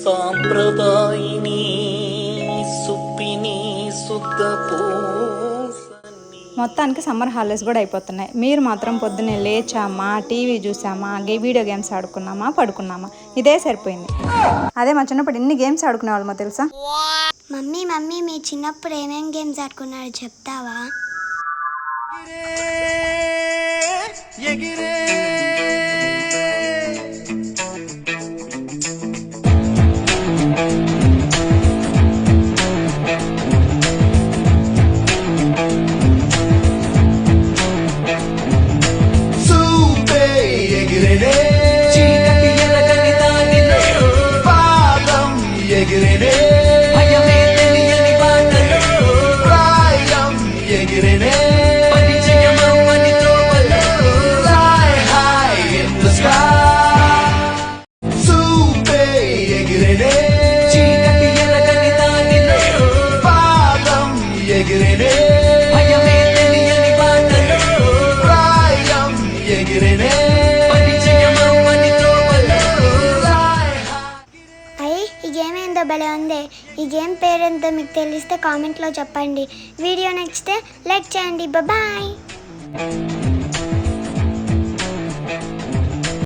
సాంప్రదాయిని సుప్పిని శుద్ధ మొత్తానికి summer holidays కూడా అయిపోతున్నాయి. మీరు మాత్రం పొద్దున్నే లేచామా, టీవీ చూసామా, వీడియో గేమ్స్ ఆడుకున్నామా, పడుకున్నామా, ఇదే సరిపోయింది. అదే మా చిన్నప్పుడు ఎన్ని గేమ్స్ ఆడుకునేవాళ్ళమో తెలుసా? మమ్మీ మమ్మీ మీ చిన్నప్పుడు ఏమేం గేమ్స్ ఆడుకున్నారో చెప్తావా? ఈ గేమ్ ఏందో భలే ఉంది. ఈ గేమ్ పేరెంతో మీకు తెలిస్తే కామెంట్లో చెప్పండి. వీడియో నచ్చితే లైక్ చేయండి. బాయ్.